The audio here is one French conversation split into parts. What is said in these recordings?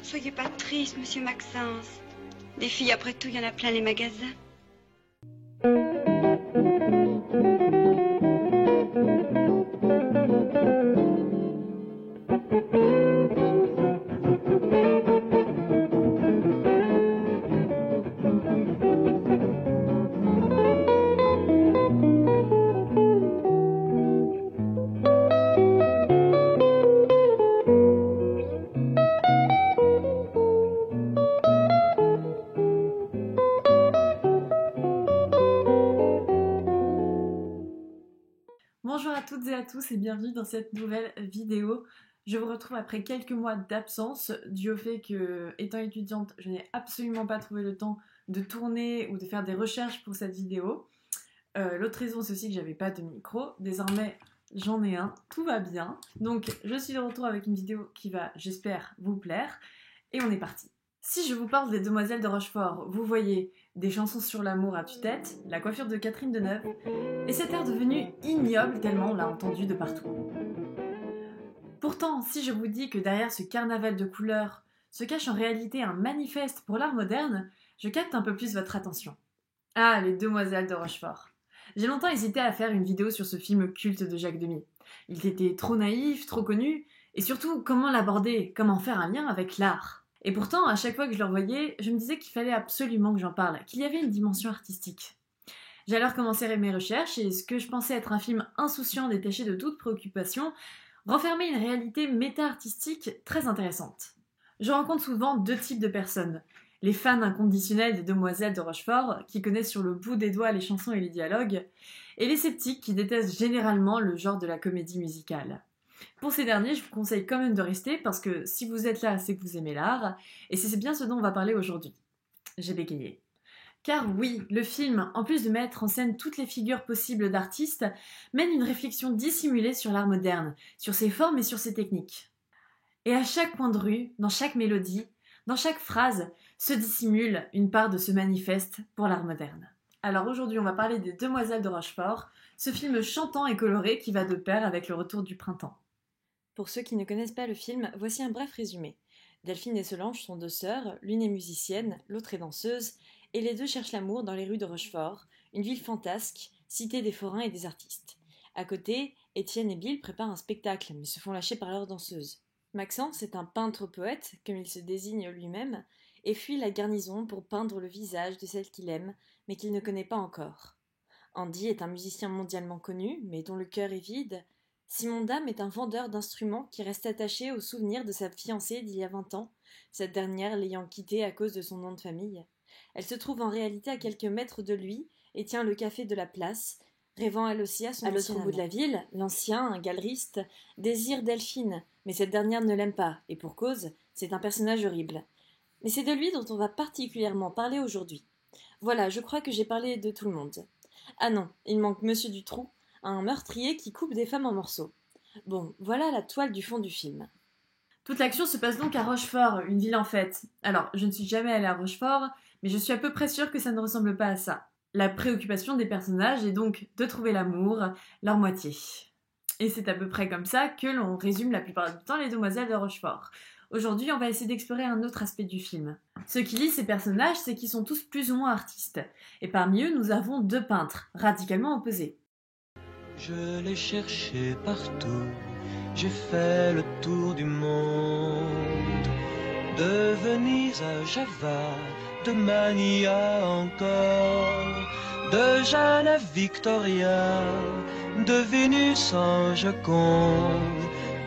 Soyez pas triste, monsieur Maxence. Des filles, après tout, il y en a plein les magasins. Bonjour à toutes et à tous et bienvenue dans cette nouvelle vidéo. Je vous retrouve après quelques mois d'absence, dû au fait que, étant étudiante, je n'ai absolument pas trouvé le temps de tourner ou de faire des recherches pour cette vidéo. L'autre raison, c'est aussi que j'avais pas de micro. Désormais, j'en ai un, tout va bien. Donc, je suis de retour avec une vidéo qui va, j'espère, vous plaire. Et on est parti. Si je vous parle des Demoiselles de Rochefort, vous voyez des chansons sur l'amour à tue-tête, la coiffure de Catherine Deneuve, et cet air devenu ignoble tellement on l'a entendu de partout. Pourtant, si je vous dis que derrière ce carnaval de couleurs se cache en réalité un manifeste pour l'art moderne, je capte un peu plus votre attention. Ah, les Demoiselles de Rochefort. J'ai longtemps hésité à faire une vidéo sur ce film culte de Jacques Demy. Il était trop naïf, trop connu, et surtout, comment l'aborder, comment faire un lien avec l'art. Et pourtant, à chaque fois que je le revoyais, je me disais qu'il fallait absolument que j'en parle, qu'il y avait une dimension artistique. J'ai alors commencé mes recherches et ce que je pensais être un film insouciant détaché de toute préoccupation renfermait une réalité méta-artistique très intéressante. Je rencontre souvent deux types de personnes. Les fans inconditionnels des Demoiselles de Rochefort, qui connaissent sur le bout des doigts les chansons et les dialogues, et les sceptiques qui détestent généralement le genre de la comédie musicale. Pour ces derniers, je vous conseille quand même de rester parce que si vous êtes là, c'est que vous aimez l'art, et c'est bien ce dont on va parler aujourd'hui. J'ai bégayé. Car oui, le film, en plus de mettre en scène toutes les figures possibles d'artistes, mène une réflexion dissimulée sur l'art moderne, sur ses formes et sur ses techniques. Et à chaque coin de rue, dans chaque mélodie, dans chaque phrase, se dissimule une part de ce manifeste pour l'art moderne. Alors aujourd'hui, on va parler des Demoiselles de Rochefort, ce film chantant et coloré qui va de pair avec le retour du printemps. Pour ceux qui ne connaissent pas le film, voici un bref résumé. Delphine et Solange sont deux sœurs, l'une est musicienne, l'autre est danseuse, et les deux cherchent l'amour dans les rues de Rochefort, une ville fantasque, cité des forains et des artistes. À côté, Étienne et Bill préparent un spectacle, mais se font lâcher par leur danseuse. Maxence est un peintre-poète, comme il se désigne lui-même, et fuit la garnison pour peindre le visage de celle qu'il aime, mais qu'il ne connaît pas encore. Andy est un musicien mondialement connu, mais dont le cœur est vide. Simon Dame est un vendeur d'instruments qui reste attaché au souvenir de sa fiancée d'il y a 20 ans, cette dernière l'ayant quitté à cause de son nom de famille. Elle se trouve en réalité à quelques mètres de lui et tient le café de la place, rêvant elle aussi à son ancien amant. À l'autre bout de la ville, l'ancien, un galeriste, désire Delphine, mais cette dernière ne l'aime pas, et pour cause, c'est un personnage horrible. Mais c'est de lui dont on va particulièrement parler aujourd'hui. Voilà, je crois que j'ai parlé de tout le monde. Ah non, il manque Monsieur Dutroux, un meurtrier qui coupe des femmes en morceaux. Bon, voilà la toile du fond du film. Toute l'action se passe donc à Rochefort, une ville en fête. Alors, je ne suis jamais allée à Rochefort, mais je suis à peu près sûre que ça ne ressemble pas à ça. La préoccupation des personnages est donc de trouver l'amour, leur moitié. Et c'est à peu près comme ça que l'on résume la plupart du temps les Demoiselles de Rochefort. Aujourd'hui, on va essayer d'explorer un autre aspect du film. Ce qui lie ces personnages, c'est qu'ils sont tous plus ou moins artistes. Et parmi eux, nous avons deux peintres, radicalement opposés. Je l'ai cherché partout, j'ai fait le tour du monde. De Venise à Java, de Mania encore, de Jeanne à Victoria, de Vénus en Joconde.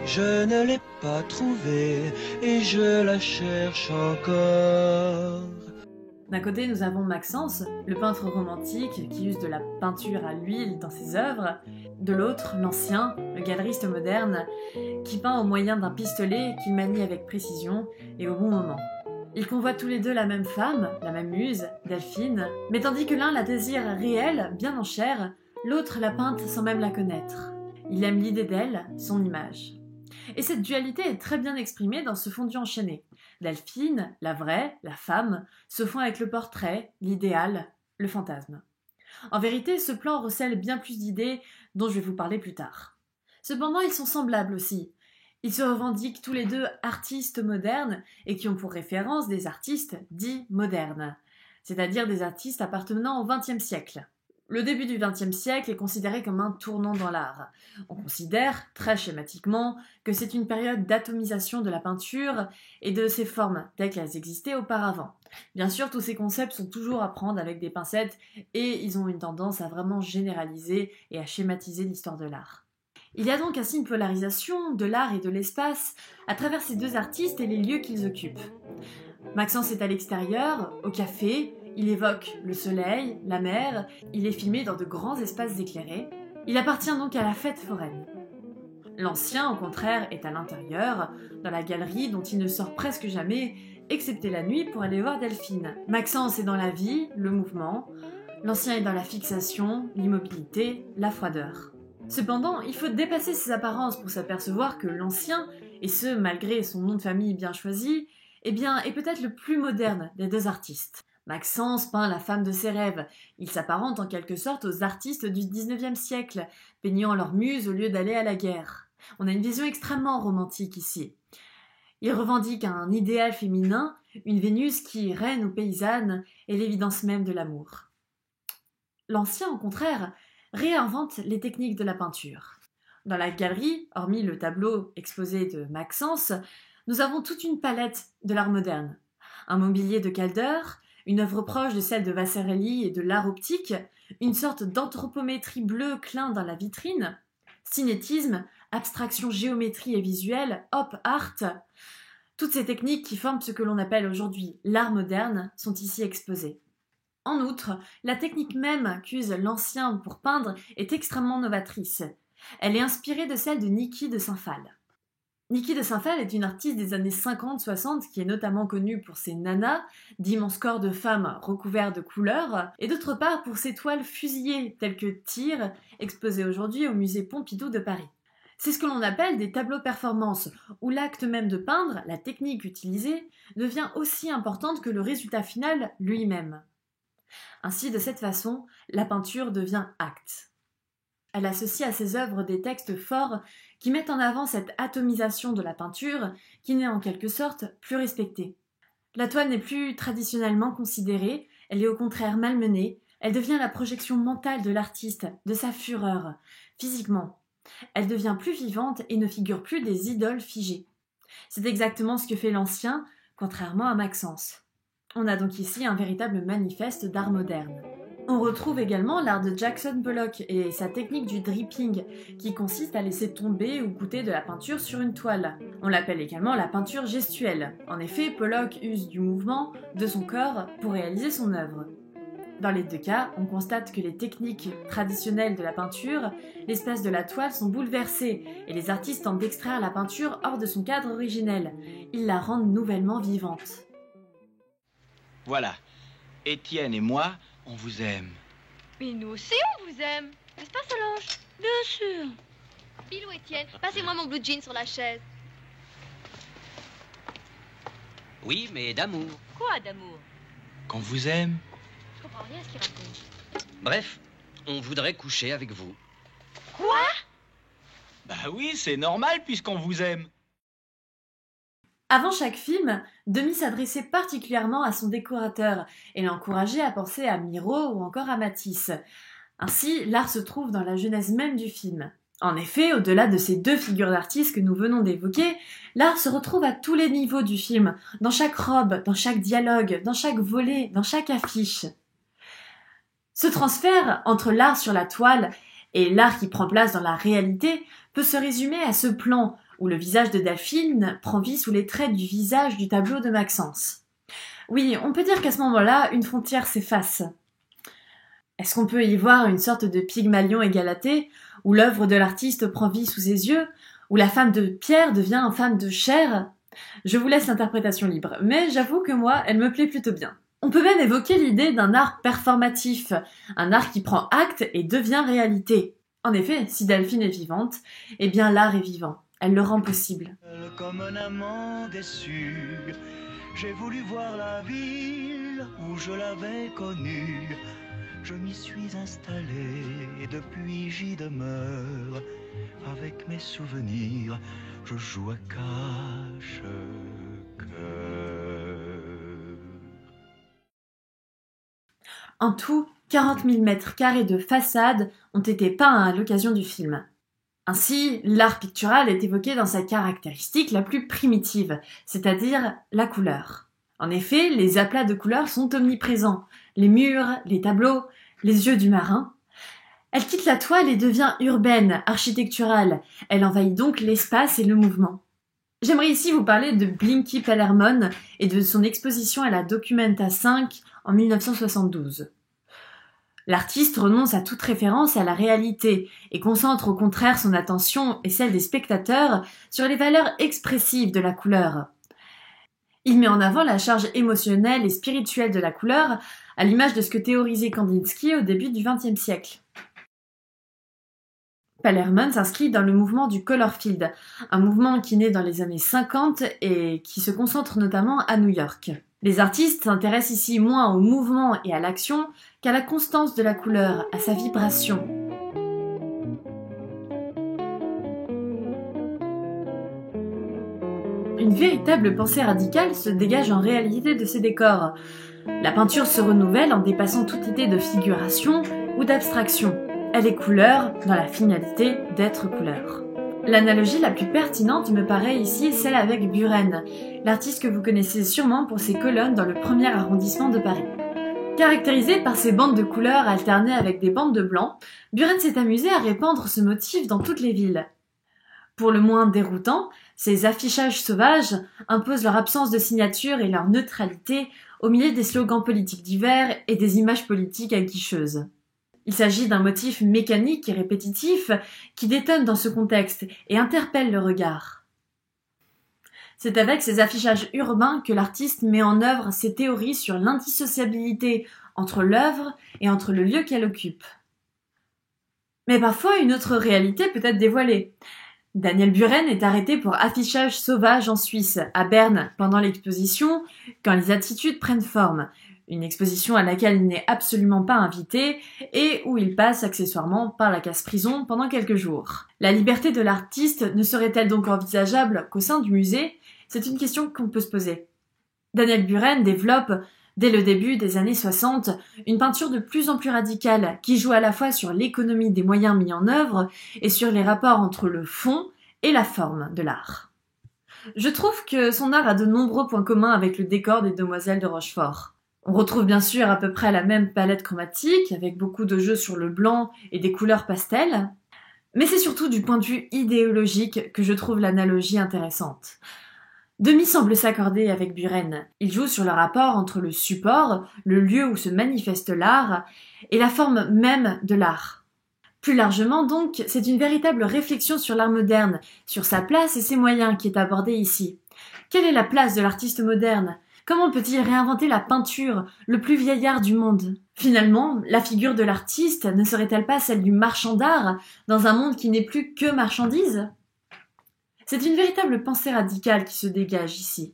Je ne l'ai pas trouvée et je la cherche encore. D'un côté, nous avons Maxence, le peintre romantique qui use de la peinture à l'huile dans ses œuvres. De l'autre, l'ancien, le galeriste moderne, qui peint au moyen d'un pistolet qu'il manie avec précision et au bon moment. Ils convoitent tous les deux la même femme, la même muse, Delphine, mais tandis que l'un la désire réelle, bien en chair, l'autre la peinte sans même la connaître. Il aime l'idée d'elle, son image. Et cette dualité est très bien exprimée dans ce fondu enchaîné. Delphine, la vraie, la femme, se fond avec le portrait, l'idéal, le fantasme. En vérité, ce plan recèle bien plus d'idées dont je vais vous parler plus tard. Cependant, ils sont semblables aussi. Ils se revendiquent tous les deux artistes modernes et qui ont pour référence des artistes dits modernes, c'est-à-dire des artistes appartenant au XXe siècle. Le début du XXe siècle est considéré comme un tournant dans l'art. On considère, très schématiquement, que c'est une période d'atomisation de la peinture et de ses formes telles qu'elles existaient auparavant. Bien sûr, tous ces concepts sont toujours à prendre avec des pincettes et ils ont une tendance à vraiment généraliser et à schématiser l'histoire de l'art. Il y a donc ainsi une polarisation de l'art et de l'espace à travers ces deux artistes et les lieux qu'ils occupent. Maxence est à l'extérieur, au café, il évoque le soleil, la mer, il est filmé dans de grands espaces éclairés. Il appartient donc à la fête foraine. L'ancien, au contraire, est à l'intérieur, dans la galerie dont il ne sort presque jamais, excepté la nuit pour aller voir Delphine. Maxence est dans la vie, le mouvement. L'ancien est dans la fixation, l'immobilité, la froideur. Cependant, il faut dépasser ces apparences pour s'apercevoir que l'ancien, et ce malgré son nom de famille bien choisi, est peut-être le plus moderne des deux artistes. Maxence peint la femme de ses rêves. Il s'apparente en quelque sorte aux artistes du XIXe siècle, peignant leur muse au lieu d'aller à la guerre. On a une vision extrêmement romantique ici. Il revendique un idéal féminin, une Vénus qui règne ou paysanne, et l'évidence même de l'amour. L'ancien, au contraire, réinvente les techniques de la peinture. Dans la galerie, hormis le tableau exposé de Maxence, nous avons toute une palette de l'art moderne. Un mobilier de Calder, une œuvre proche de celle de Vasarely et de l'art optique, une sorte d'anthropométrie bleue clin dans la vitrine, cinétisme, abstraction, géométrie et visuelle, op art. Toutes ces techniques qui forment ce que l'on appelle aujourd'hui l'art moderne sont ici exposées. En outre, la technique même qu'use l'ancien pour peindre est extrêmement novatrice. Elle est inspirée de celle de Niki de Saint-Phal. Niki de Saint-Phal est une artiste des années 50-60 qui est notamment connue pour ses nanas, d'immenses corps de femmes recouverts de couleurs, et d'autre part pour ses toiles fusillées telles que Tyr, exposées aujourd'hui au musée Pompidou de Paris. C'est ce que l'on appelle des tableaux performance, où l'acte même de peindre, la technique utilisée, devient aussi importante que le résultat final lui-même. Ainsi, de cette façon, la peinture devient acte. Elle associe à ses œuvres des textes forts qui mettent en avant cette atomisation de la peinture qui n'est en quelque sorte plus respectée. La toile n'est plus traditionnellement considérée, elle est au contraire malmenée, elle devient la projection mentale de l'artiste, de sa fureur, physiquement. Elle devient plus vivante et ne figure plus des idoles figées. C'est exactement ce que fait l'ancien, contrairement à Maxence. On a donc ici un véritable manifeste d'art moderne. On retrouve également l'art de Jackson Pollock et sa technique du dripping, qui consiste à laisser tomber ou goûter de la peinture sur une toile. On l'appelle également la peinture gestuelle. En effet, Pollock use du mouvement de son corps pour réaliser son œuvre. Dans les deux cas, on constate que les techniques traditionnelles de la peinture, l'espace de la toile sont bouleversés et les artistes tentent d'extraire la peinture hors de son cadre originel. Ils la rendent nouvellement vivante. Voilà, Étienne et moi, on vous aime. Mais nous aussi, on vous aime. N'est-ce pas, Solange? Bien sûr. Bilou, Étienne, passez-moi mon blue jean sur la chaise. Oui, mais d'amour. Quoi d'amour? Qu'on vous aime. Je comprends rien à ce qu'il raconte. Bref, on voudrait coucher avec vous. Quoi? Bah oui, c'est normal puisqu'on vous aime. Avant chaque film, Demy s'adressait particulièrement à son décorateur et l'encourageait à penser à Miro ou encore à Matisse. Ainsi, l'art se trouve dans la genèse même du film. En effet, au-delà de ces deux figures d'artistes que nous venons d'évoquer, l'art se retrouve à tous les niveaux du film, dans chaque robe, dans chaque dialogue, dans chaque volet, dans chaque affiche. Ce transfert entre l'art sur la toile et l'art qui prend place dans la réalité peut se résumer à ce plan où le visage de Delphine prend vie sous les traits du visage du tableau de Maxence. Oui, on peut dire qu'à ce moment-là, une frontière s'efface. Est-ce qu'on peut y voir une sorte de Pygmalion et Galatée, où l'œuvre de l'artiste prend vie sous ses yeux, où la femme de pierre devient une femme de chair? Je vous laisse l'interprétation libre, mais j'avoue que moi, elle me plaît plutôt bien. On peut même évoquer l'idée d'un art performatif, un art qui prend acte et devient réalité. En effet, si Delphine est vivante, eh bien l'art est vivant. Elle le rend possible. Comme un amant déçu, j'ai voulu voir la ville où je l'avais connue. Je m'y suis installé et depuis j'y demeure avec mes souvenirs je joue à cache-cœur. En tout, 40 000 mètres carrés de façades ont été peints à l'occasion du film. Ainsi, l'art pictural est évoqué dans sa caractéristique la plus primitive, c'est-à-dire la couleur. En effet, les aplats de couleurs sont omniprésents. Les murs, les tableaux, les yeux du marin. Elle quitte la toile et devient urbaine, architecturale. Elle envahit donc l'espace et le mouvement. J'aimerais ici vous parler de Blinky Palermon et de son exposition à la Documenta 5 en 1972. L'artiste renonce à toute référence à la réalité et concentre au contraire son attention et celle des spectateurs sur les valeurs expressives de la couleur. Il met en avant la charge émotionnelle et spirituelle de la couleur, à l'image de ce que théorisait Kandinsky au début du XXe siècle. Palermon s'inscrit dans le mouvement du color field, un mouvement qui naît dans les années 50 et qui se concentre notamment à New York. Les artistes s'intéressent ici moins au mouvement et à l'action qu'à la constance de la couleur, à sa vibration. Une véritable pensée radicale se dégage en réalité de ces décors. La peinture se renouvelle en dépassant toute idée de figuration ou d'abstraction. Elle est couleur dans la finalité d'être couleur. L'analogie la plus pertinente me paraît ici celle avec Buren, l'artiste que vous connaissez sûrement pour ses colonnes dans le 1er arrondissement de Paris. Caractérisé par ses bandes de couleurs alternées avec des bandes de blanc, Buren s'est amusé à répandre ce motif dans toutes les villes. Pour le moins déroutant, ces affichages sauvages imposent leur absence de signature et leur neutralité au milieu des slogans politiques divers et des images politiques aguicheuses. Il s'agit d'un motif mécanique et répétitif qui détonne dans ce contexte et interpelle le regard. C'est avec ces affichages urbains que l'artiste met en œuvre ses théories sur l'indissociabilité entre l'œuvre et entre le lieu qu'elle occupe. Mais parfois, une autre réalité peut être dévoilée. Daniel Buren est arrêté pour affichage sauvage en Suisse, à Berne, pendant l'exposition « Quand les attitudes prennent forme », une exposition à laquelle il n'est absolument pas invité et où il passe accessoirement par la casse-prison pendant quelques jours. La liberté de l'artiste ne serait-elle donc envisageable qu'au sein du musée ? C'est une question qu'on peut se poser. Daniel Buren développe, dès le début des années 60, une peinture de plus en plus radicale qui joue à la fois sur l'économie des moyens mis en œuvre et sur les rapports entre le fond et la forme de l'art. Je trouve que son art a de nombreux points communs avec le décor des Demoiselles de Rochefort. On retrouve bien sûr à peu près la même palette chromatique, avec beaucoup de jeux sur le blanc et des couleurs pastel, mais c'est surtout du point de vue idéologique que je trouve l'analogie intéressante. Demy semble s'accorder avec Buren. Il joue sur le rapport entre le support, le lieu où se manifeste l'art, et la forme même de l'art. Plus largement donc, c'est une véritable réflexion sur l'art moderne, sur sa place et ses moyens qui est abordée ici. Quelle est la place de l'artiste moderne ? Comment peut-il réinventer la peinture, le plus vieil art du monde ? Finalement, la figure de l'artiste ne serait-elle pas celle du marchand d'art, dans un monde qui n'est plus que marchandise ? C'est une véritable pensée radicale qui se dégage ici.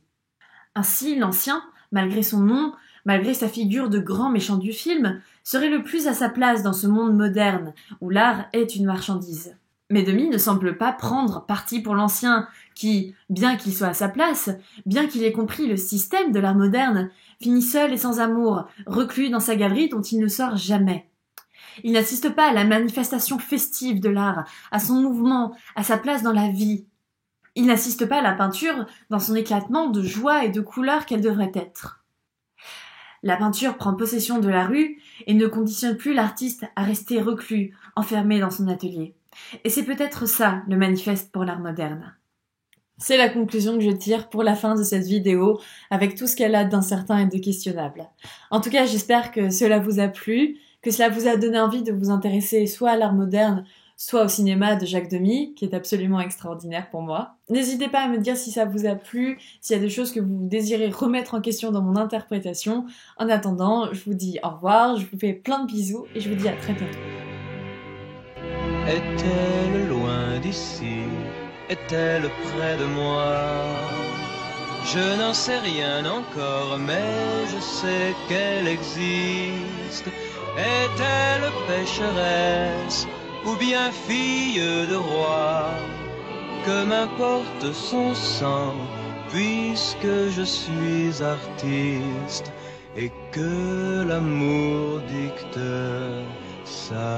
Ainsi, l'ancien, malgré son nom, malgré sa figure de grand méchant du film, serait le plus à sa place dans ce monde moderne, où l'art est une marchandise. Mais Demy ne semble pas prendre parti pour l'ancien, qui, bien qu'il soit à sa place, bien qu'il ait compris le système de l'art moderne, finit seul et sans amour, reclus dans sa galerie dont il ne sort jamais. Il n'assiste pas à la manifestation festive de l'art, à son mouvement, à sa place dans la vie. Il n'assiste pas à la peinture dans son éclatement de joie et de couleurs qu'elle devrait être. La peinture prend possession de la rue et ne conditionne plus l'artiste à rester reclus, enfermé dans son atelier. Et c'est peut-être ça, le manifeste pour l'art moderne. C'est la conclusion que je tire pour la fin de cette vidéo, avec tout ce qu'elle a d'incertain et de questionnable. En tout cas, j'espère que cela vous a plu, que cela vous a donné envie de vous intéresser soit à l'art moderne, soit au cinéma de Jacques Demy, qui est absolument extraordinaire pour moi. N'hésitez pas à me dire si ça vous a plu, s'il y a des choses que vous désirez remettre en question dans mon interprétation. En attendant, je vous dis au revoir, je vous fais plein de bisous et je vous dis à très bientôt. Est-elle loin d'ici? Est-elle près de moi? Je n'en sais rien encore, mais je sais qu'elle existe. Est-elle pécheresse ou bien fille de roi? que m'importe son sang, puisque je suis artiste et que l'amour dicte sa